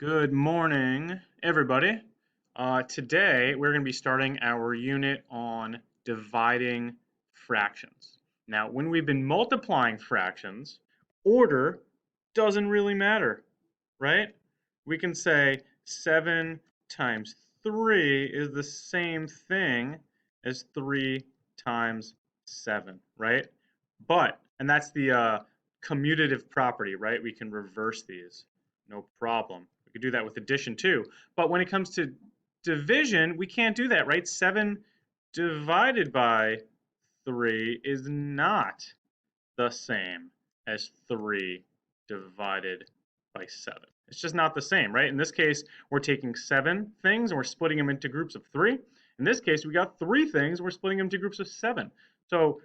Good morning, everybody. Today, we're going to be starting our unit on dividing fractions. Now, when we've been multiplying fractions, order doesn't really matter, right? We can say 7 times 3 is the same thing as 3 times 7, right? And that's the commutative property, right? We can reverse these, no problem. We could do that with addition too. But when it comes to division, we can't do that, right? 7 divided by 3 is not the same as 3 divided by 7. It's just not the same, right? In this case, we're taking 7 things and we're splitting them into groups of 3. In this case, we got 3 things and we're splitting them into groups of 7. So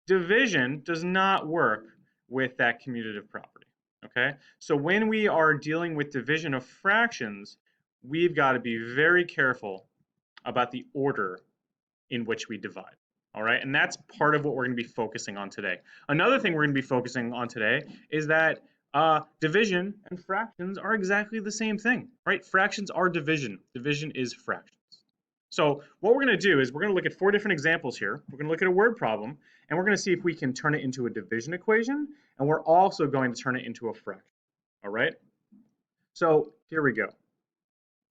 division does not work with that commutative property, okay? So when we are dealing with division of fractions, we've got to be very careful about the order in which we divide, all right? And that's part of what we're going to be focusing on today. Another thing we're going to be focusing on today is that division and fractions are exactly the same thing, right? Fractions are division. Division is fractions. So what we're going to do is we're going to look at 4 different examples here. We're going to look at a word problem, and we're going to see if we can turn it into a division equation, and we're also going to turn it into a fraction, all right? So here we go.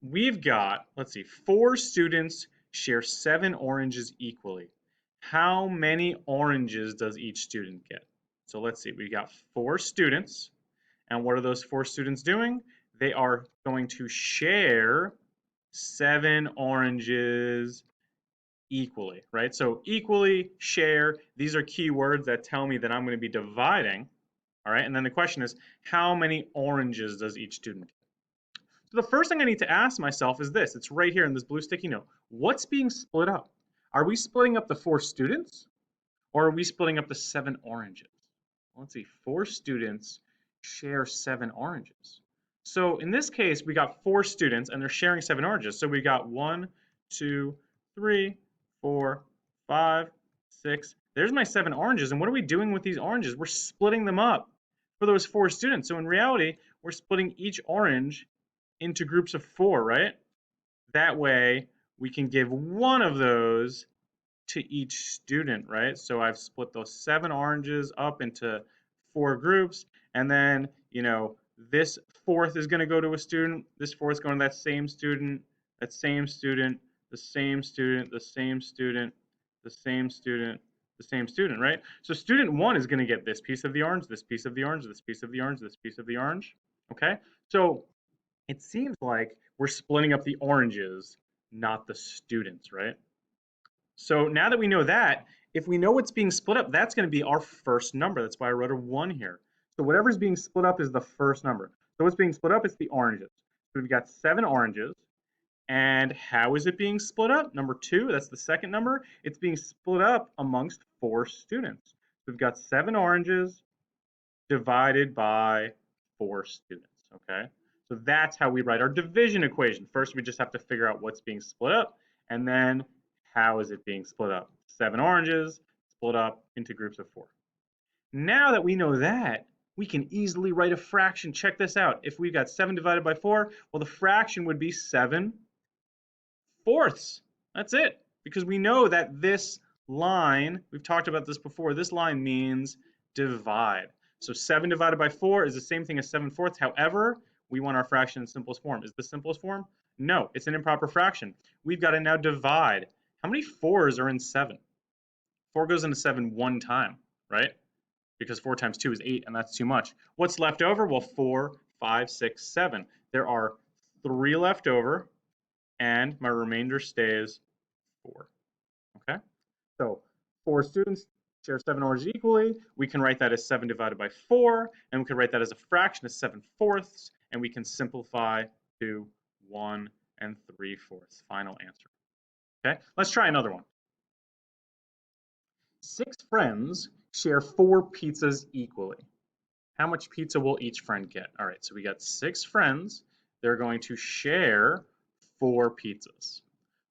We've got, let's see, 4 students share 7 oranges equally. How many oranges does each student get? So let's see, we got 4 students, and what are those 4 students doing? They are going to share 7 oranges equally, right? So equally, share, these are keywords that tell me that I'm going to be dividing, all right? And then the question is, how many oranges does each student get? So the first thing I need to ask myself is this. It's right here in this blue sticky note. What's being split up? Are we splitting up the 4 students, or are we splitting up the 7 oranges? Well, let's see, 4 students share 7 oranges. So in this case, we got 4 students, and they're sharing 7 oranges. So we got 1, 2, 3, 4, 5, 6. There's my 7 oranges. And what are we doing with these oranges? We're splitting them up for those 4 students. So in reality, we're splitting each orange into groups of 4, right? That way, we can give one of those to each student, right? So I've split those 7 oranges up into 4 groups, and then, this fourth is going to go to a student, this fourth is going to that same student, that same student, the same student, the same student, the same student, the same student, right? So student 1 is going to get this piece of the orange, this piece of the orange, this piece of the orange, this piece of the orange, okay? So it seems like we're splitting up the oranges, not the students, right? So now that we know that, if we know what's being split up, that's going to be our first number. That's why I wrote a 1 here. So whatever's being split up is the first number. So what's being split up is the oranges. So we've got 7 oranges. And how is it being split up? Number 2, that's the second number. It's being split up amongst 4 students. So we've got 7 oranges divided by 4 students, okay? So that's how we write our division equation. First, we just have to figure out what's being split up, and then how is it being split up? 7 oranges split up into groups of 4. Now that we know that, we can easily write a fraction. Check this out. If we've got 7 divided by 4, well, the fraction would be 7 fourths. That's it. Because we know that this line, we've talked about this before, this line means divide. So 7 divided by 4 is the same thing as 7 fourths. However, we want our fraction in simplest form. Is the simplest form? No, it's an improper fraction. We've got to now divide. How many 4s are in 7? 4 goes into 7 one time, right? Because 4 times 2 is 8, and that's too much. What's left over? Well, 4, 5, 6, 7. There are 3 left over, and my remainder stays 4. Okay? So 4 students share 7 oranges equally. We can write that as 7 divided by 4, and we can write that as a fraction of 7 fourths, and we can simplify to 1 and 3/4. Final answer. Okay? Let's try another one. 6 friends share 4 pizzas equally. How much pizza will each friend get? All right, so we got 6 friends. They're going to share 4 pizzas.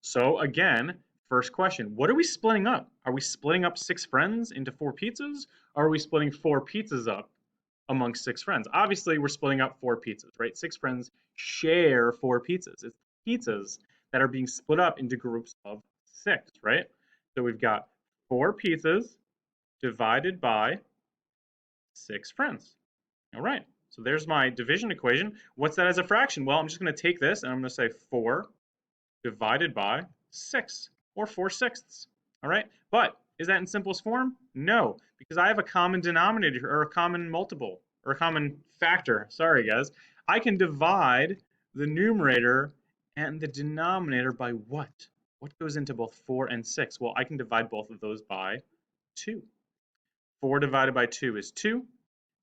So again, first question, what are we splitting up? Are we splitting up 6 friends into 4 pizzas? Or are we splitting 4 pizzas up amongst 6 friends. Obviously, we're splitting up 4 pizzas, right? 6 friends share 4 pizzas. It's pizzas that are being split up into groups of 6, right? So we've got 4 pizzas divided by 6 friends. All right, so there's my division equation. What's that as a fraction? Well, I'm just going to take this and I'm going to say 4 divided by 6, or 4/6. All right, but is that in simplest form? No, because I have a common denominator, or a common multiple, or a common factor. Sorry, guys. I can divide the numerator and the denominator by what? What goes into both 4 and 6? Well, I can divide both of those by 2. 4 divided by 2 is 2.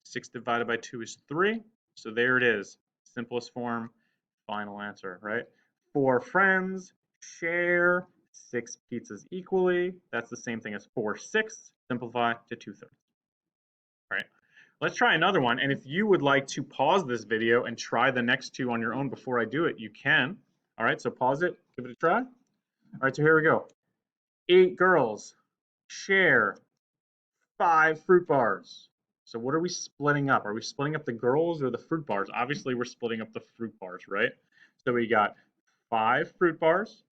6 divided by 2 is 3. So there it is. Simplest form, final answer, right? 4 friends share 6 pizzas equally. That's the same thing as 4/6. Simplify to 2/3. All right. Let's try another one. And if you would like to pause this video and try the next 2 on your own before I do it, you can. All right, so pause it, give it a try. All right, so here we go. 8 girls share 5 fruit bars. So what are we splitting up? Are we splitting up the girls or the fruit bars? Obviously, we're splitting up the fruit bars, right? So we got 5 fruit bars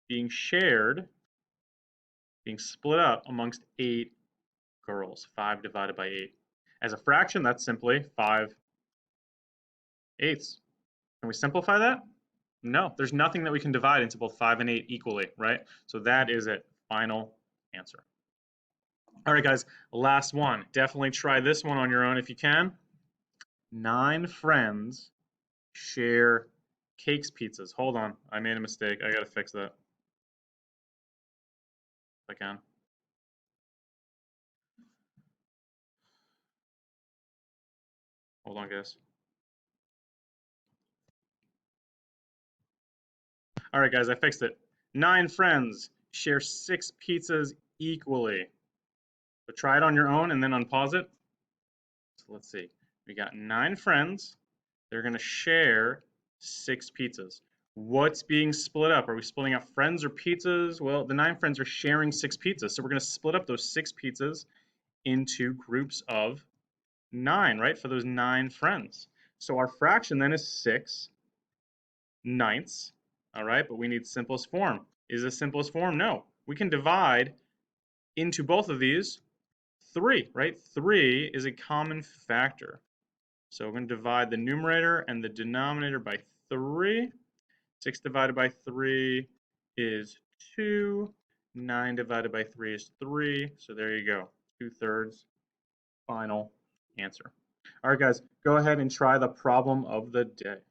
being shared, being split up amongst 8 girls. 5 divided by 8. As a fraction, that's simply 5/8. Can we simplify that? No, there's nothing that we can divide into both 5 and 8 equally, right? So that is it. Final answer. All right, guys, last one. Definitely try this one on your own if you can. 9 friends share Cakes pizzas. Hold on, I made a mistake. I gotta fix that. If I can. Hold on, guys. All right, guys, I fixed it. 9 friends share 6 pizzas equally. So try it on your own and then unpause it. So let's see. We got 9 friends. They're going to share 6 pizzas. What's being split up? Are we splitting up friends or pizzas? Well, the 9 friends are sharing 6 pizzas. So we're going to split up those 6 pizzas into groups of 9, right? For those 9 friends. So our fraction then is 6/9. All right, but we need simplest form. Is this simplest form? No. We can divide into both of these 3, right? 3 is a common factor. So we're going to divide the numerator and the denominator by 3. 6 divided by 3 is 2. 9 divided by 3 is 3. So there you go. 2/3. Final answer. All right, guys, go ahead and try the problem of the day.